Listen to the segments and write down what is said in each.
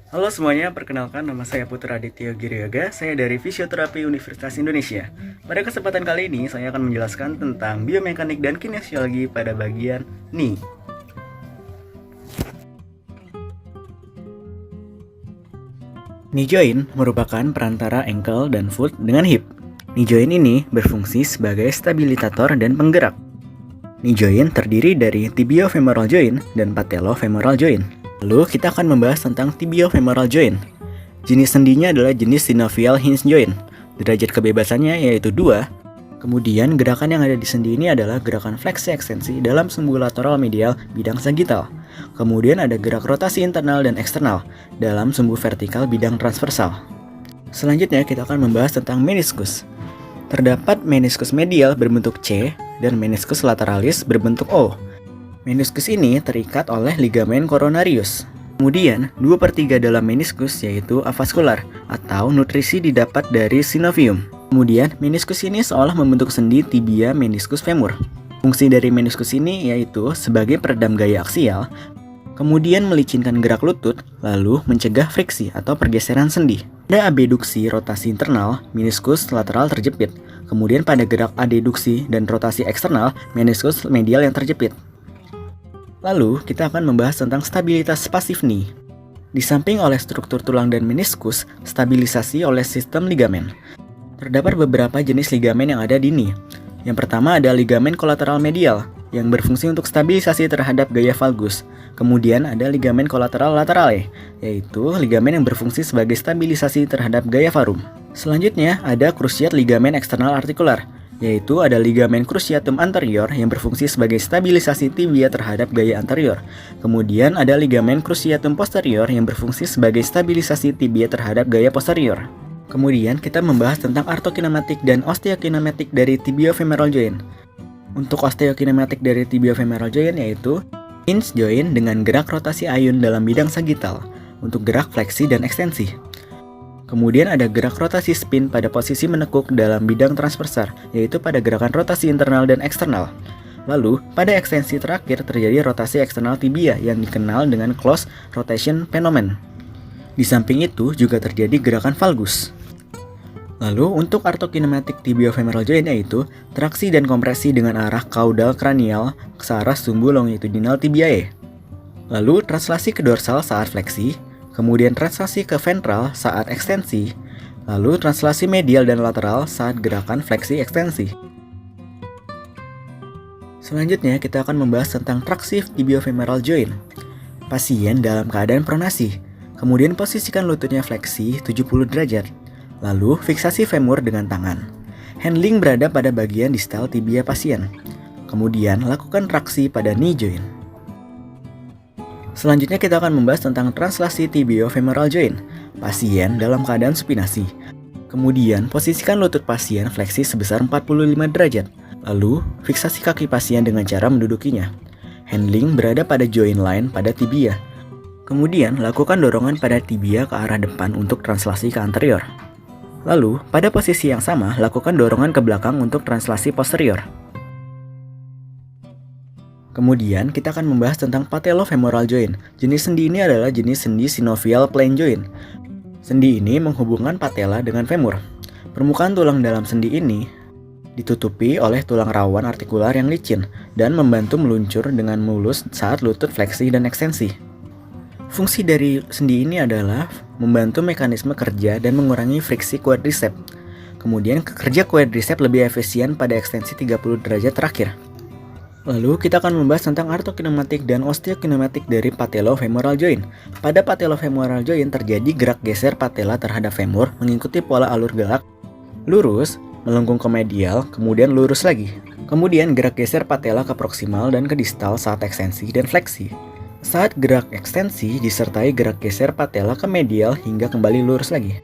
Halo semuanya, perkenalkan nama saya Putra Aditya Giriaga. Saya dari Fisioterapi Universitas Indonesia. Pada kesempatan kali ini, saya akan menjelaskan tentang biomekanik dan kinesiologi pada bagian knee. Knee joint merupakan perantara ankle dan foot dengan hip. Knee joint ini berfungsi sebagai stabilisator dan penggerak. Knee joint terdiri dari tibiofemoral joint dan patellofemoral joint. Lalu kita akan membahas tentang tibiofemoral joint. Jenis sendinya adalah jenis synovial hinge joint. Derajat kebebasannya yaitu 2. Kemudian gerakan yang ada di sendi ini adalah gerakan fleksi ekstensi dalam sumbu lateral medial bidang sagittal. Kemudian ada gerak rotasi internal dan eksternal dalam sumbu vertikal bidang transversal. Selanjutnya kita akan membahas tentang meniskus. Terdapat meniskus medial berbentuk C dan meniskus lateralis berbentuk O. Meniskus ini terikat oleh ligamen coronarius. Kemudian, 2/3 dalam meniskus yaitu avaskular atau nutrisi didapat dari synovium. Kemudian, meniskus ini seolah membentuk sendi tibia meniskus femur. Fungsi dari meniskus ini yaitu sebagai peredam gaya aksial, kemudian melicinkan gerak lutut, lalu mencegah friksi atau pergeseran sendi. Pada abduksi rotasi internal, meniskus lateral terjepit. Kemudian pada gerak adeduksi dan rotasi eksternal, meniskus medial yang terjepit. Lalu, kita akan membahas tentang stabilitas pasif knee. Di samping oleh struktur tulang dan meniskus, stabilisasi oleh sistem ligamen. Terdapat beberapa jenis ligamen yang ada di knee. Yang pertama ada ligamen kolateral medial, yang berfungsi untuk stabilisasi terhadap gaya valgus. Kemudian ada ligamen kolateral laterale, yaitu ligamen yang berfungsi sebagai stabilisasi terhadap gaya varum. Selanjutnya ada cruciate ligamen eksternal artikular, yaitu ada ligamen cruciatum anterior yang berfungsi sebagai stabilisasi tibia terhadap gaya anterior. Kemudian ada ligamen cruciatum posterior yang berfungsi sebagai stabilisasi tibia terhadap gaya posterior. Kemudian kita membahas tentang artokinematik dan osteokinematik dari tibiofemoral joint. Untuk osteokinematik dari tibiofemoral joint yaitu hinge joint dengan gerak rotasi ayun dalam bidang sagittal untuk gerak fleksi dan ekstensi. Kemudian ada gerak rotasi spin pada posisi menekuk dalam bidang transversal, yaitu pada gerakan rotasi internal dan eksternal. Lalu, pada ekstensi terakhir terjadi rotasi eksternal tibia yang dikenal dengan close rotation phenomenon. Di samping itu juga terjadi gerakan valgus. Lalu, untuk artokinematik tibiofemoral joint yaitu traksi dan kompresi dengan arah caudal kranial ke arah sumbu longitudinal tibiae. Lalu, translasi ke dorsal saat fleksi. Kemudian translasi ke ventral saat ekstensi, lalu translasi medial dan lateral saat gerakan fleksi ekstensi. Selanjutnya kita akan membahas tentang traksi tibiofemoral joint. Pasien dalam keadaan pronasi, kemudian posisikan lututnya fleksi 70 derajat, lalu fiksasi femur dengan tangan. Handling berada pada bagian distal tibia pasien. Kemudian lakukan traksi pada knee joint. Selanjutnya kita akan membahas tentang translasi tibiofemoral joint. Pasien dalam keadaan supinasi. Kemudian posisikan lutut pasien fleksi sebesar 45 derajat. Lalu fiksasi kaki pasien dengan cara mendudukinya. Handling berada pada joint line pada tibia. Kemudian lakukan dorongan pada tibia ke arah depan untuk translasi ke anterior. Lalu pada posisi yang sama lakukan dorongan ke belakang untuk translasi posterior. Kemudian kita akan membahas tentang patellofemoral joint. Jenis sendi ini adalah jenis sendi synovial plane joint. Sendi ini menghubungkan patella dengan femur. Permukaan tulang dalam sendi ini ditutupi oleh tulang rawan artikular yang licin dan membantu meluncur dengan mulus saat lutut fleksi dan ekstensi. Fungsi dari sendi ini adalah membantu mekanisme kerja dan mengurangi friksi quadriceps. Kemudian kerja quadriceps lebih efisien pada ekstensi 30 derajat terakhir. Lalu kita akan membahas tentang artokinematik dan osteokinematik dari patellofemoral joint. Pada patellofemoral joint terjadi gerak geser patella terhadap femur mengikuti pola alur gerak lurus, melengkung ke medial, kemudian lurus lagi. Kemudian gerak geser patella ke proksimal dan ke distal saat ekstensi dan fleksi. Saat gerak ekstensi disertai gerak geser patella ke medial hingga kembali lurus lagi.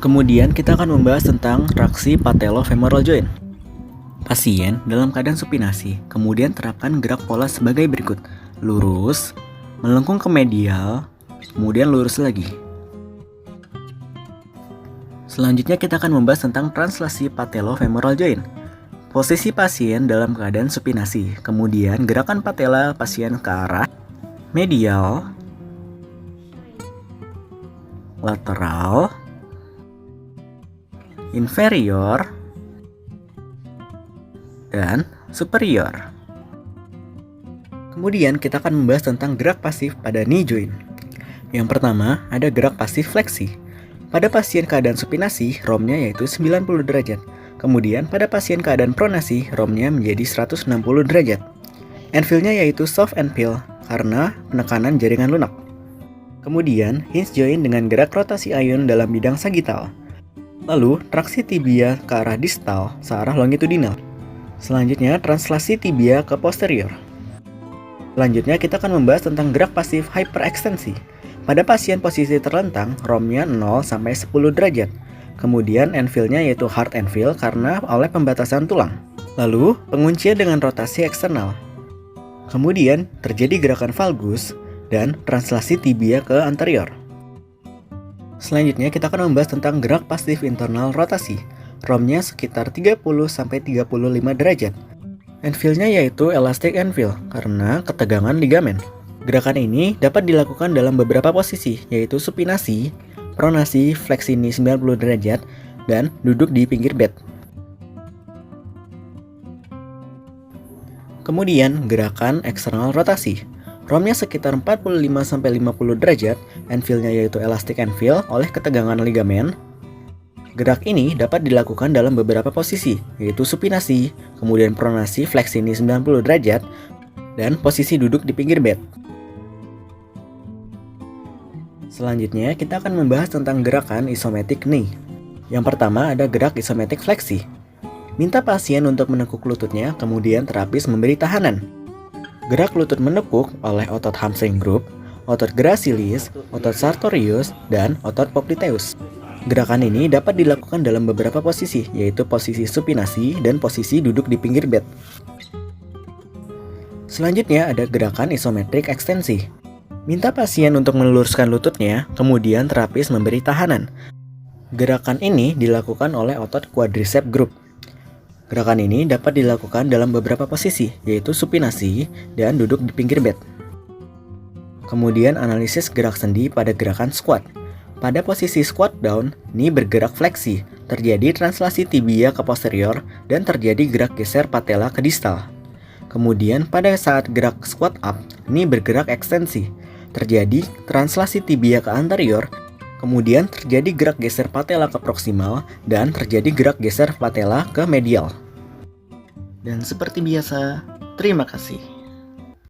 Kemudian kita akan membahas tentang traksi patellofemoral joint. Pasien dalam keadaan supinasi, kemudian terapkan gerak pola sebagai berikut. Lurus, melengkung ke medial, kemudian lurus lagi. Selanjutnya kita akan membahas tentang translasi patellofemoral joint. Posisi pasien dalam keadaan supinasi, kemudian gerakan patella pasien ke arah medial, lateral, inferior, dan superior. Kemudian kita akan membahas tentang gerak pasif pada knee joint. Yang pertama, ada gerak pasif fleksi. Pada pasien keadaan supinasi, ROM-nya yaitu 90 derajat. Kemudian pada pasien keadaan pronasi, ROM-nya menjadi 160 derajat. Anvil-nya yaitu soft anvil karena penekanan jaringan lunak. Kemudian, hinge joint dengan gerak rotasi ayun dalam bidang sagital. Lalu, traksi tibia ke arah distal searah longitudinal. Selanjutnya, translasi tibia ke posterior. Selanjutnya, kita akan membahas tentang gerak pasif hyperekstensi. Pada pasien posisi terlentang, ROM-nya 0 sampai 10 derajat. Kemudian, anvil-nya yaitu hard anvil karena oleh pembatasan tulang. Lalu, penguncian dengan rotasi eksternal. Kemudian, terjadi gerakan valgus dan translasi tibia ke anterior. Selanjutnya, kita akan membahas tentang gerak pasif internal rotasi. ROM-nya sekitar 30-35 derajat. Anvil-nya yaitu elastic anvil karena ketegangan ligamen. Gerakan ini dapat dilakukan dalam beberapa posisi, yaitu supinasi, pronasi, fleksi knee 90 derajat, dan duduk di pinggir bed. Kemudian, gerakan eksternal rotasi. ROM-nya sekitar 45-50 derajat, anvil-nya yaitu elastic anvil oleh ketegangan ligamen. Gerak ini dapat dilakukan dalam beberapa posisi, yaitu supinasi, kemudian pronasi fleksi knee 90 derajat, dan posisi duduk di pinggir bed. Selanjutnya, kita akan membahas tentang gerakan isometric knee. Yang pertama ada gerak isometric fleksi. Minta pasien untuk menekuk lututnya, kemudian terapis memberi tahanan. Gerak lutut menekuk oleh otot hamstring group, otot gracilis, otot sartorius, dan otot popliteus. Gerakan ini dapat dilakukan dalam beberapa posisi, yaitu posisi supinasi dan posisi duduk di pinggir bed. Selanjutnya ada gerakan isometrik ekstensi. Minta pasien untuk meluruskan lututnya, kemudian terapis memberi tahanan. Gerakan ini dilakukan oleh otot quadricep group. Gerakan ini dapat dilakukan dalam beberapa posisi, yaitu supinasi dan duduk di pinggir bed. Kemudian analisis gerak sendi pada gerakan squat. Pada posisi squat down, knee bergerak fleksi, terjadi translasi tibia ke posterior, dan terjadi gerak geser patella ke distal. Kemudian pada saat gerak squat up, knee bergerak ekstensi, terjadi translasi tibia ke anterior, kemudian terjadi gerak geser patella ke proksimal, dan terjadi gerak geser patella ke medial. Dan seperti biasa, terima kasih.